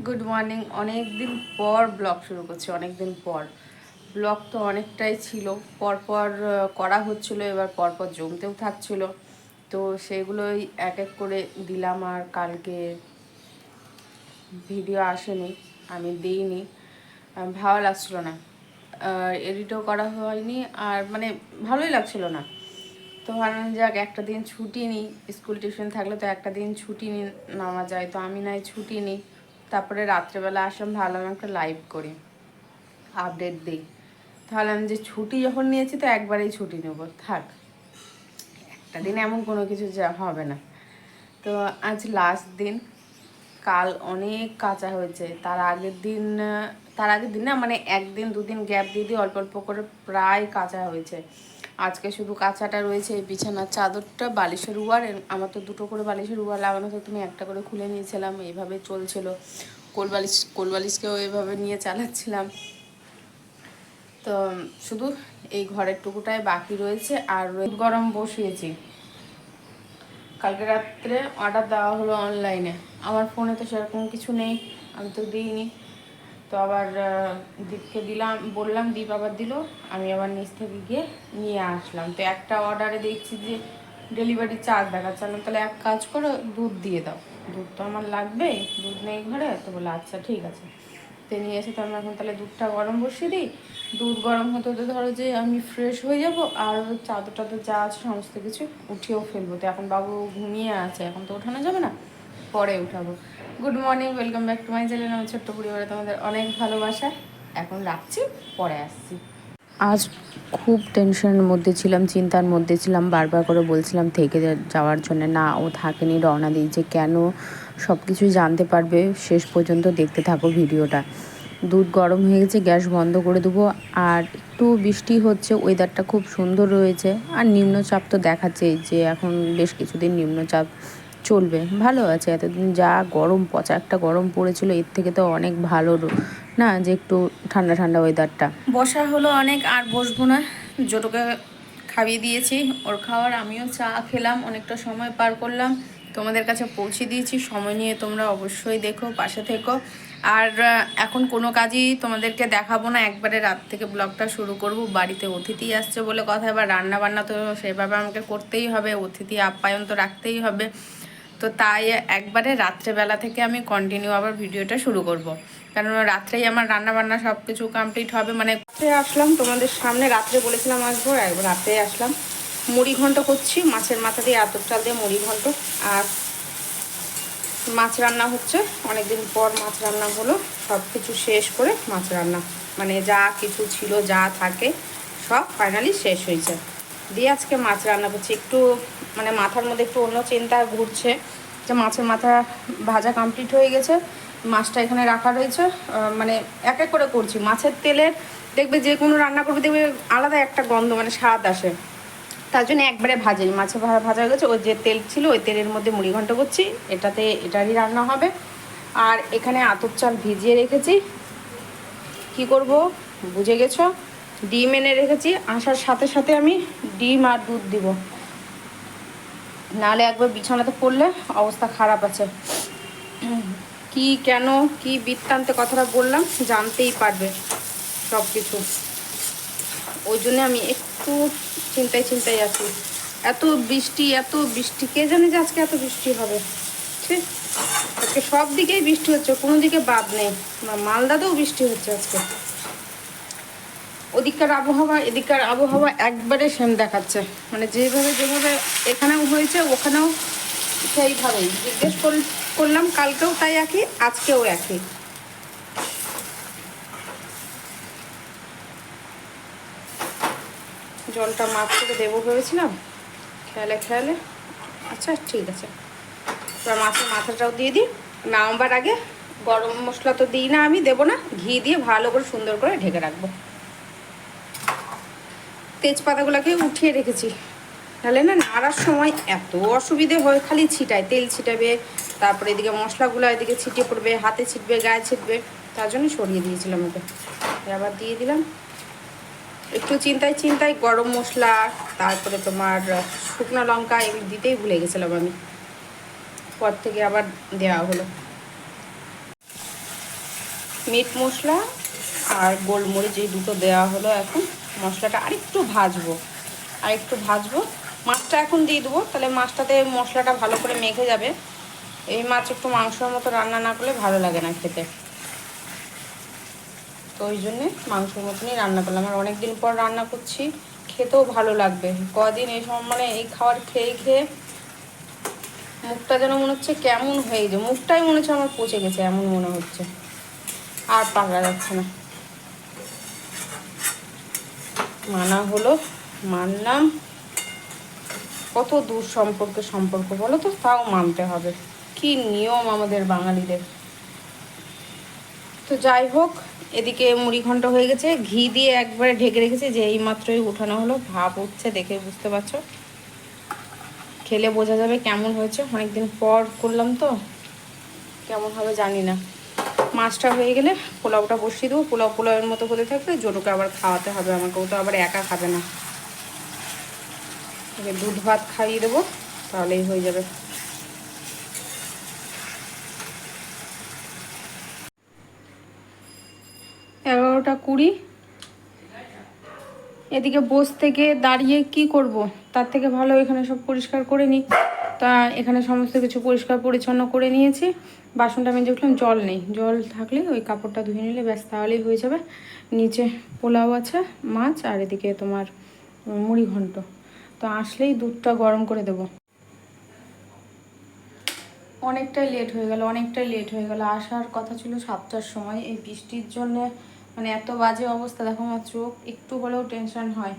Good morning. অনেক দিন পর ব্লগ শুরু করছি, অনেক দিন পর। ব্লগ তো অনেকটাই ছিল, পরপর করা হচ্ছিলো, এবার পরপর জমতেও থাকছিল, তো সেগুলোই এক এক করে দিলাম। আর কালকে ভিডিও আসেনি, আমি দিইনি, ভালো লাগছিলো না, এডিটও করা হয়নি, আর মানে ভালোই লাগছিল না। তো ভাবলাম যাক একটা দিন ছুটি নিই, স্কুল টিউশন থাকলে তো একটা দিন ছুটি নেওয়া যায়, তো আমি নাই ছুটি নিই। তারপরে রাত্রেবেলা আসলাম, ভাবলাম একটা লাইভ করি, আপডেট দিই। তাহলে আমি যে ছুটি যখন নিয়েছি তো একবারেই ছুটি নেবো, থাক একটা দিন এমন কোনো কিছু যা হবে না। তো আজ লাস্ট দিন, কাল অনেক কাঁচা হয়েছে, তার আগের দিন না, মানে একদিন দুদিন গ্যাপ দিয়ে দিয়ে অল্প অল্প করে প্রায় কাঁচা হয়েছে। আজকে শুধু কাঁচাটা রয়েছে এই বিছানার চাদরটা, বালিশের উয়ার। আমার তো দুটো করে বালিশের উয়ার লাগানো, তো তুমি একটা করে খুলে নিয়েছিলাম, এইভাবে চলছিল। কোলবালিশকেও এইভাবে নিয়ে চালাচ্ছিলাম। তো শুধু এই ঘরের টুকুটাই বাকি রয়েছে। আর গরম বসিয়েছি, কালকে রাত্রে অর্ডার দেওয়া হলো অনলাইনে। আমার ফোনে তো সেরকম কিছু নেই, আমি তো দিইনি। তো আবার দীপকে দিলাম, বললাম, দীপ আবার দিল, আমি আবার নিচ থেকে গিয়ে নিয়ে আসলাম। তো একটা অর্ডারে দেখছি যে ডেলিভারি চার্জ দেখাচ্ছে, আমি তাহলে এক কাজ করো, দুধ দিয়ে দাও, দুধ তো আমার লাগবে, দুধ নেই ঘরে। তো বলে আচ্ছা ঠিক আছে, তো নিয়ে এসে তো আমি এখন তাহলে দুধটা গরম বসিয়ে দিই। দুধ গরম হতে হতে ধরো যে আমি ফ্রেশ হয়ে যাব, আর চাদর টাদর যা আছে সমস্ত কিছু উঠিয়েও ফেলবো। তো এখন বাবু ঘুমিয়ে আছে, এখন তো ওঠানো যাবে না, পরে উঠাবো। Good morning, welcome back to my channel. আমার ছোট্ট পরিবারে তোমাদের অনেক ভালোবাসা। এখন রাখছি, পরে আসছি। আজ খুব টেনশনের মধ্যে ছিলাম, চিন্তার মধ্যে ছিলাম, বারবার করে বলছিলাম থেকে যাওয়ার জন্য, না ও থাকেনি, রওনা দিয়েছে কেন, সব কিছুই জানতে পারবে, শেষ পর্যন্ত দেখতে থাকো ভিডিওটা। দুধ গরম হয়ে গেছে, গ্যাস বন্ধ করে দেবো। আর একটু বৃষ্টি হচ্ছে, ওয়েদারটা খুব সুন্দর রয়েছে। আর নিম্নচাপ তো দেখাচ্ছে যে এখন বেশ কিছুদিন নিম্নচাপ চলবে, ভালো আছে। এতদিন যা গরম, পচা একটা গরম পড়েছিল, এর থেকে তো অনেক ভালো না যে একটু ঠান্ডা ঠান্ডা ওয়েদারটা। বসা হলো অনেক, আর বসবো না। জোটোকে খাইয়ে দিয়েছি, ওর খাওয়ার, আমিও চা খেলাম, অনেকটা সময় পার করলাম, তোমাদের কাছে পৌঁছে দিয়েছি। সময় নিয়ে তোমরা অবশ্যই দেখো, পাশে থেকো। আর এখন কোনো কাজই তোমাদেরকে দেখাবো না, একবারে রাত থেকে ব্লগটা শুরু করব। বাড়িতে অতিথি আসছে বলে কথা, এবার রান্না বান্না তো সেভাবে আমাকে করতেই হবে, অতিথি আপ্যায়ন তো রাখতেই হবে। তো তাই একবারে রাত্রেবেলা থেকে আমি কন্টিনিউ আবার ভিডিওটা শুরু করব, কারণ রাত্রেই আমার রান্না বান্না সব কিছু কমপ্লিট হবে। মানে রাত্রে আসলাম তোমাদের সামনে, রাত্রে বলেছিলাম আসবো, একবার রাত্রে আসলাম। মুড়ি ঘন্ট করছি, মাছের মাথা দিয়ে আতপ চাল দিয়ে মুড়ি ঘন্ট। আর মাছ রান্না হচ্ছে, অনেকদিন পর মাছ রান্না হলো, সব কিছু শেষ করে মাছ রান্না, মানে যা কিছু ছিল, যা থাকে সব ফাইনালি শেষ হয়েছে, দিয়ে আজকে মাছ রান্না করছি। একটু মানে মাথার মধ্যে একটু অন্য চিন্তা ঘুরছে, যে মাছের মাথা ভাজা কমপ্লিট হয়ে গেছে, মাছটা এখানে রাখা রয়েছে। মানে এক এক করে করছি। মাছের তেলের দেখবে যে কোনো রান্না করবে, দেখবে আলাদা একটা গন্ধ, মানে স্বাদ আসে, তার জন্য একবারে ভাজাই। মাছে ভাজা হয়ে গেছে, ওই যে তেল ছিল ওই তেলের মধ্যে মুড়ি ঘন্ট করছি, এটারই রান্না হবে। আর এখানে আতপ চাল ভিজিয়ে রেখেছি, কি করব বুঝে গেছো, ডিম এনে রেখেছি, আসার সাথে সাথে আমি ডিম আর দুধ দিব, নাহলে একবার বিছানাতে পড়লে অবস্থা খারাপ আছে। কি কেন কি বৃত্তান্তে কথাটা বললাম জানতেই পারবে সব কিছু, ওই জন্য আমি একটু চিন্তায় আছি। এত বৃষ্টি, কে জানে যে আজকে এত বৃষ্টি হবে। ঠিক, আজকে সব দিকেই বৃষ্টি হচ্ছে, কোনো দিকে বাদ নেই। মালদাতেও বৃষ্টি হচ্ছে আজকে। ওদিককার আবহাওয়া এদিককার আবহাওয়া একবারে সেম দেখাচ্ছে, মানে যেভাবে এখানেও হয়েছে ওখানেও সেইভাবেই। জিজ্ঞেস করলাম, কালকেও তাই একই, আজকেও একই। জলটা মাছ করে দেবো ভেবেছিলাম, খেয়ালে আচ্ছা ঠিক আছে। এবার মাছের মাথাটাও দিয়ে দিই, নামাবার আগে গরম মশলা তো দিই না, আমি দেবো না, ঘি দিয়ে ভালো করে সুন্দর করে ঢেকে রাখবো। তেজপাতাগুলোকে উঠিয়ে রেখেছি, তাহলে না নাড়ার সময় এত অসুবিধে হয়, খালি ছিটায়, তেল ছিটাবে, তারপরে এদিকে মশলাগুলো এদিকে ছিটিয়ে পড়বে, হাতে ছিটবে, গায়ে ছিটবে, তার জন্য সরিয়ে দিয়েছিলাম ওকে। আবার দিয়ে দিলাম একটু চিন্তায় গরম মশলা, তারপরে তোমার শুকনো লঙ্কা, এগুলো দিতেই ভুলে গেছিলাম আমি, পর থেকে আবার দেওয়া হলো। মিট মশলা আর গোলমরিচ এই দুটো দেওয়া হলো। এখন মশলাটা আরেকটু ভাজবো, মাছটা এখন দিয়ে দেবো, তাহলে মাছটাতে মশলাটা ভালো করে মেখে যাবে। এই মাছ একটু মাংসের মতো রান্না না করলে ভালো লাগে না খেতে, তো ওই জন্যে মাংসের মতনই রান্না করলাম। আর অনেক দিন পর রান্না করছি, খেতেও ভালো লাগবে। কদিন এই সব মানে এই খাবার খেয়ে খেয়ে মুখটা যেন মনে হচ্ছে কেমন হয়ে যায়, মুখটাই মনে হচ্ছে আমার পচে গেছে, এমন মনে হচ্ছে, আর পারা যাচ্ছে না। মানা হলো, মানলাম, কত দূর সম্পর্ক বলো তো, তাও মানতে হবে, কি নিয়ম আমাদের বাঙালিদের। তো যাই হোক, এদিকে মুড়ি ঘন্ট হয়ে গেছে, ঘি দিয়ে একবারে ঢেকে রেখেছে, যে এই মাত্রই উঠানো হলো, ভাপ উঠছে, দেখে বুঝতে পারছো, খেলে বোঝা যাবে কেমন হয়েছে। অনেকদিন পর করলাম তো, কেমন হবে জানি না। মাছটা হয়ে গেলে পোলাওটা বসিয়ে দেবো, পোলাওয়ের মতো হতে থাকবে। জোটোকে আবার খাওয়াতে হবে আমাকে, ও তো আবার একা খাবে না, ওকে দুধ ভাত খাইয়ে দেবো, তাহলেই হয়ে যাবে। 11:20। এদিকে বস থেকে দাঁড়িয়ে কি করব, তার থেকে ভালো এখানে সব পরিষ্কার করে নিই। তা এখানে সমস্ত কিছু পরিষ্কার পরিচ্ছন্ন করে নিয়েছি। বাসনটা আমি দেখলাম জল নেই, জল থাকলে ওই কাপড়টা ধুয়ে নিলে ব্যাস, তাহলেই হয়ে যাবে। নিচে পোলাও আছে, মাছ, আর এদিকে তোমার মুড়ি ঘন্ট। তো আসলেই দুধটা গরম করে দেবো। অনেকটাই লেট হয়ে গেল, আসার কথা ছিল 7টার সময়। এই বৃষ্টির জন্যে মানে এত বাজে অবস্থা, দেখো আমার চোখ, একটু হলেও টেনশন হয়।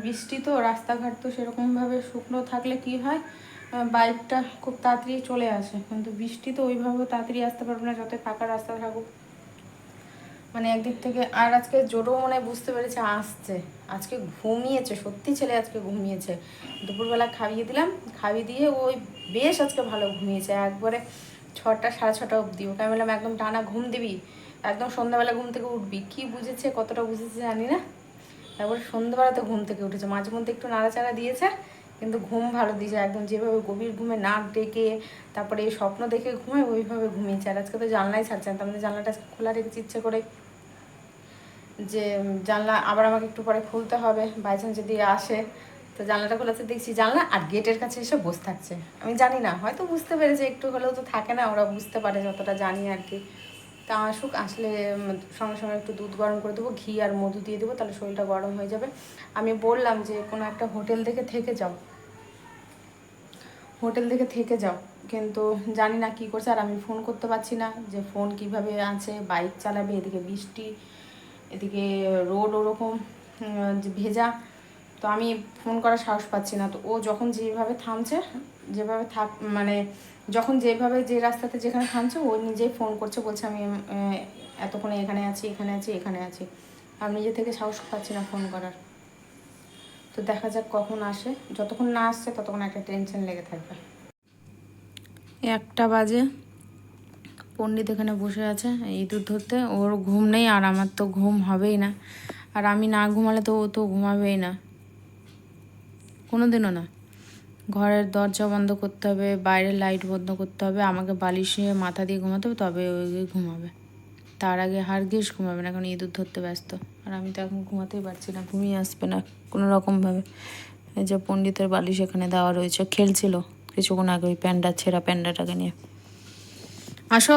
বৃষ্টি তো, রাস্তাঘাট তো সেরকমভাবে শুকনো থাকলে কি হয়, বাইকটা খুব তাড়াতাড়ি চলে আসে, কিন্তু বৃষ্টি তো ওইভাবে তাড়াতাড়ি আসতে পারবে না, যতই ফাঁকা রাস্তা থাকুক। মানে একদিক থেকে, আর আজকে জোরও মনে বুঝতে পেরেছে আসছে, আজকে ঘুমিয়েছে সত্যি, ছেলে আজকে ঘুমিয়েছে। দুপুরবেলা খাইয়ে দিলাম, খাইয়ে দিয়ে ওই বেশ আজকে ভালো ঘুমিয়েছে, একবারে 6টা 6:30 অবধি। ওকে আমি বললাম একদম টানা ঘুম দিবি, একদম সন্ধ্যাবেলা ঘুম থেকে উঠবি। কি বুঝেছে, কতটা বুঝেছে জানি না, তারপরে সন্ধ্যাবেলাতে ঘুম থেকে উঠেছে, মাঝে মধ্যে একটু নাড়াচাড়া দিয়েছে, কিন্তু ঘুম ভালো দিয়েছে একদম, যেভাবে গভীর ঘুমে নাক ডেকে তারপরে এই স্বপ্ন দেখে ঘুমায় ওইভাবে ঘুমিয়েছে। আর আজকে তো জানলাই ছাড়ছে না, তার মধ্যে জানলাটা খোলা রেখেছি ইচ্ছে করে, যে জানলা আবার আমাকে একটু পরে খুলতে হবে, বাই চান্স যদি আসে। তো জানলাটা খোলাতে দেখছি জানলা, আর গেটের কাছে এসে বসে থাকছে। আমি জানি না, হয়তো বুঝতে পেরেছে, একটু হলেও তো থাকে না, ওরা বুঝতে পারে যতটা জানি আর কি। তা আসুক, আসলে সঙ্গে সঙ্গে একটু দুধ গরম করে দেবো, ঘি আর মধু দিয়ে দেবো, তাহলে শরীরটা গরম হয়ে যাবে। আমি বললাম যে কোনো একটা হোটেল দেখে থেকে যাও, কিন্তু জানি না কি করছে। আর আমি ফোন করতে পারছি না, যে ফোন কিভাবে আছে, বাইক চালাবে, এদিকে বৃষ্টি, এদিকে রোড ওরকম যে ভেজা, তো আমি ফোন করার সাহস পাচ্ছি না। তো ও যখন যেভাবে থামছে, যেভাবে মানে যখন যেভাবে যে রাস্তাতে যেখানে থামছে, ও নিজেই ফোন করছে, বলছে আমি এতক্ষণে এখানে আছি। আমি নিজে থেকে সাহস পাচ্ছি না ফোন করার। তো দেখা যাক কখন আসে, যতক্ষণ না আসছে ততক্ষণ একটা টেনশন লেগে থাকবে। 1টা বাজে, পণ্ডিত এখানে বসে আছে ইঁদুর ধরতে, ওর ঘুম নেই, আর আমার তো ঘুম হবেই না। আর আমি না ঘুমালে তো ও তো ঘুমাবেই না, কোনোদিনও না। ঘরের দরজা বন্ধ করতে হবে, বাইরের লাইট বন্ধ করতে হবে, আমাকে বালিশে মাথা দিয়ে ঘুমাতে হবে, তবে ওই ঘুমাবে। তার আগে হারগিস ঘুমাবে না, এখন ইঁদুর ধরতে ব্যস্ত। আর আমি তো এখন ঘুমাতেই পারছি না, ঘুমিয়ে আসবে না কোনো রকমভাবে। এই যে পণ্ডিতের বালিশ এখানে দেওয়া রয়েছে, খেলছিল কিছুক্ষণ আগে ওই ছেঁড়া প্যান্ডাটাকে নিয়ে। আসো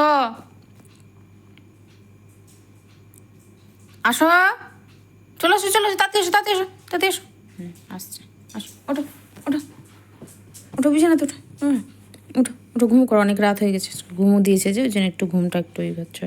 আসো, চলো তাতে এসো। আসছে, আসো, ওঠো বিছানাতে, ওঠো ঘুম করো, অনেক রাত হয়ে গেছে, ঘুমও দিয়েছে যে, ওই জন্য একটু ঘুমটা একটু ই হচ্ছে।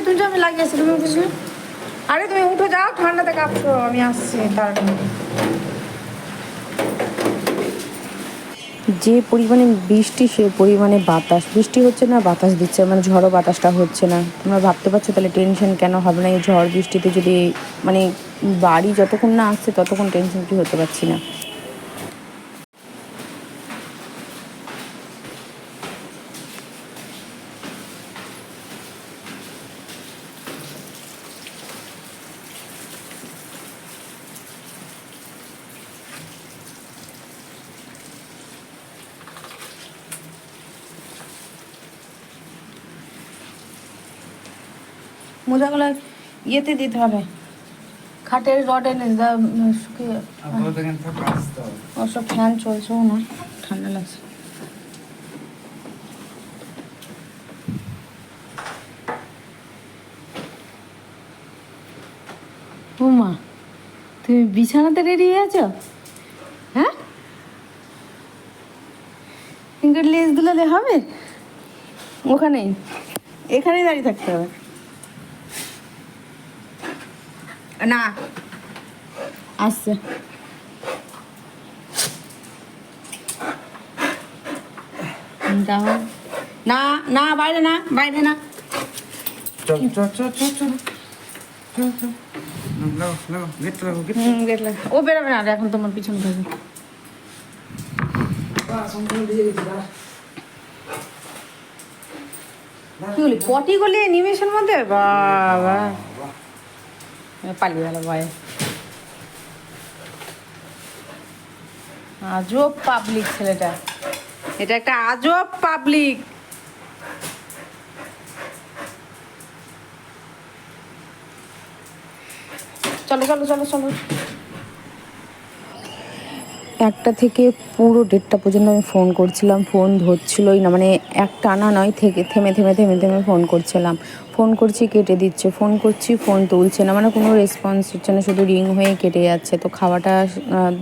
তুমি আমি লাগিয়েছি, তুমি বুঝলে। আরে তুমি উঠে যাও, ঠান্ডাতে কাঁপছো, আমি আসছি তাড়াতাড়ি। যে পরিমাণে বৃষ্টি, সে পরিমাণে বাতাস, বৃষ্টি হচ্ছে না, বাতাস দিচ্ছে, মানে ঝড়ো বাতাসটা হচ্ছে না। তোমরা ভাবতে পারছো তাহলে টেনশন কেন হবে না। এই ঝড় বৃষ্টিতে যদি মানে বাড়ি যতক্ষণ না আসছে ততক্ষণ টেনশন কি হতে পারছি না। মোজাগুলো ইয়েতে দিতে হবে, খাটের রডে শুকিয়ে। ওসব ফ্যান চলছেও না, ঠান্ডা লাগছে। ও মা, তুমি বিছানাতে রেডি হয়ে আছো? হ্যাঁ, ফিঙ্গার লেস দিলে হবে? ওখানেই, এখানেই দাঁড়িয়ে থাকতে হবে না। আসছে না, না বাইরে না, বাইরে না। ও বেরোবে না, এখন তোমার পিছন থাকবে। কি বলি, পটি গলি নিমেষের মধ্যে? বাবা, পালিয়ে গেল ভয়ে। আজব পাবলিক ছেলেটা, এটা একটা আজব পাবলিক। চলো চলো চলো চলো। 1টা থেকে পুরো 1:30টা পর্যন্ত আমি ফোন করছিলাম, ফোন ধরছিলই না, মানে একটানা নয়, থেমে থেমে থেমে থেমে ফোন করছিলাম। ফোন করছি কেটে দিচ্ছে, ফোন করছি ফোন তুলছে না, মানে কোনো রেসপন্স হচ্ছে না, শুধু রিং হয়ে কেটে যাচ্ছে। তো খাওয়াটা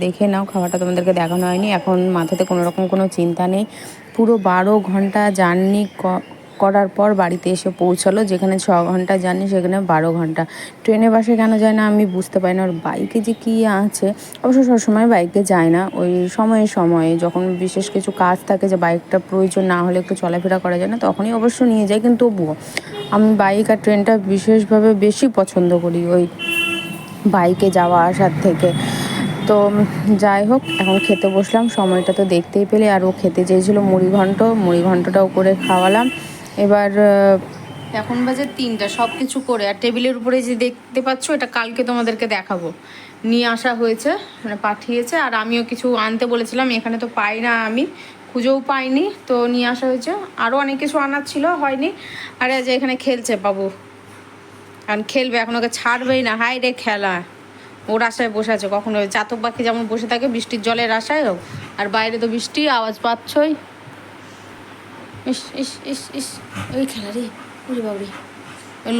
দেখে নাও, খাওয়াটা তোমাদেরকে দেখানো হয়নি। এখন মাথাতে কোনো রকম কোনো চিন্তা নেই। পুরো 12 ঘন্টা জার্নি করার পর বাড়িতে এসে পৌঁছালো, যেখানে 6 ঘন্টা জার্নি সেখানে 12 ঘন্টা। ট্রেনে বাসে কেন যায় না আমি বুঝতে পারি না, ওর বাইকে যে কী আছে। অবশ্য সবসময় বাইকে যায় না, ওই সময়ে সময়ে যখন বিশেষ কিছু কাজ থাকে, যে বাইকটা প্রয়োজন না হলে একটু চলাফেরা করা যায় না, তখনই অবশ্য নিয়ে যায়। কিন্তু তবুও আমি বাইক আর ট্রেনটা বিশেষভাবে বেশি পছন্দ করি ওই বাইকে যাওয়া আসার থেকে। তো যাই হোক, এখন খেতে বসলাম, সময়টা তো দেখতেই পেলে। আর ও খেতে চেয়েছিলো মুড়ি ঘন্টটাও করে খাওয়ালাম। এবার এখন বাজে 3টা, সব কিছু করে। আর টেবিলের উপরে যে দেখতে পাচ্ছ, এটা কালকে তোমাদেরকে দেখাবো। নিয়ে আসা হয়েছে, মানে পাঠিয়েছে। আর আমিও কিছু আনতে বলেছিলাম, এখানে তো পাই না, আমি খুঁজেও পাইনি, তো নিয়ে আসা হয়েছে। আরও অনেক কিছু আনার ছিল, হয়নি। আর যে এখানে খেলছে বাবু, কারণ খেলবে, এখন ওকে ছাড়বেই না। হাই রে খেলা, ওর আশায় বসে আছে। কখনো চাতক পাখি যেমন বসে থাকে বৃষ্টির জলের আশায়ও, আর বাইরে তো বৃষ্টি, আওয়াজ পাচ্ছই। ইস ইস ইস ইস, ওই খেলা রে, ওরে বাবরি।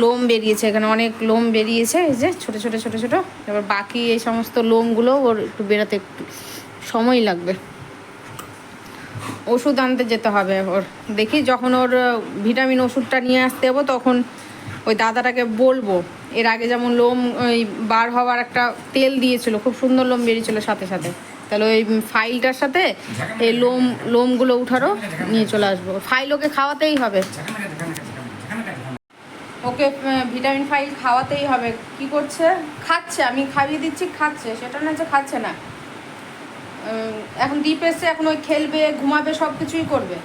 লোম বেরিয়েছে, এখানে অনেক লোম বেরিয়েছে, এই যে ছোটো ছোটো ছোটো ছোটো। এবার বাকি এই সমস্ত লোমগুলো ওর একটু বেরোতে একটু সময় লাগবে। ওষুধ আনতে যেতে হবে ওর, দেখি যখন ওর ভিটামিন ওষুধটা নিয়ে আসতে যাবো, তখন ওই দাদাটাকে বলবো। এর আগে যেমন লোম ওই বার হওয়ার একটা তেল দিয়েছিল, খুব সুন্দর লোম বেরিয়েছিল সাথে সাথে। তাহলে ওই ফাইলটার সাথে এই লোমগুলো উঠারও নিয়ে চলে আসবো। ফাইল ওকে খাওয়াতেই হবে, ওকে ভিটামিন ফাইল খাওয়াতেই হবে। কি করছে? খাচ্ছে, আমি খাইয়ে দিচ্ছি, খাচ্ছে, সেটা না যে খাচ্ছে না। এখন ডিপ এসছে, এখন ওই খেলবে, ঘুমাবে, সব কিছুই করবে।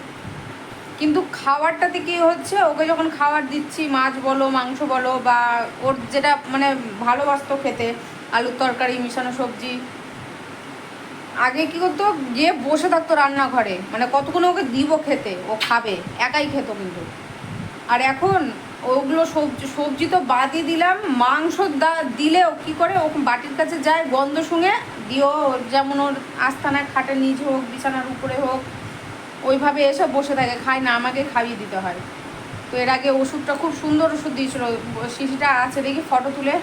কিন্তু খাবারটাতে কী হচ্ছে, ওকে যখন খাবার দিচ্ছি, মাছ বলো, মাংস বলো, বা ওর যেটা মানে ভালোবাসতো খেতে, আলুর তরকারি, মিশানো সবজি, আগে কী করতো, গিয়ে বসে থাকতো রান্নাঘরে, মানে কতক্ষণ ওকে দিব খেতে, ও খাবে, একাই খেত কিন্তু। আর এখন ওগুলো সবজি তো বাদই দিলাম, মাংস দিলেও কী করে, ও বাটির কাছে যায়, গন্ধ শুঙে দিও, যেমন ওর আস্তানায় খাটের নিচে হোক, বিছানার উপরে হোক, ওইভাবে এসে বসে থাকে, খায় না, আমাকে খাইয়ে দিতে হয়। তো এর আগে ওষুধটা, খুব সুন্দর ওষুধ দিয়েছিলো, শিশিটা আছে দেখি, ফটো তুলে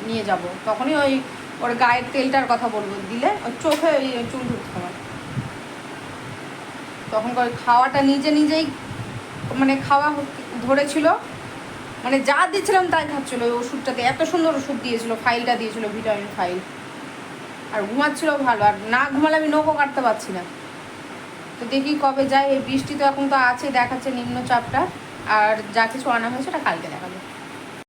নিয়ে যাব, তখনই ওই ওর গায়ের তেলটার কথা বলবো, দিলে ওর চোখে ওই চুল ঢুকতে হয়। তখন ওই খাওয়াটা নিজেই মানে খাওয়া ধরেছিল, মানে যা দিচ্ছিলাম তাই খাচ্ছিলো। ওই ওষুধটাতে এত সুন্দর ওষুধ দিয়েছিল, ফাইলটা দিয়েছিল, ভিটামিন ফাইল। আর ঘুমাচ্ছিল ভালো, আর না ঘুমালে আমি নখও কাটতে পারছি না। তো দেখি কবে যায়। এই বৃষ্টি তো এখন তো আছে, দেখাচ্ছে নিম্নচাপটা। আর যা কিছু আনা হয়েছে সেটা কালকে দেখা।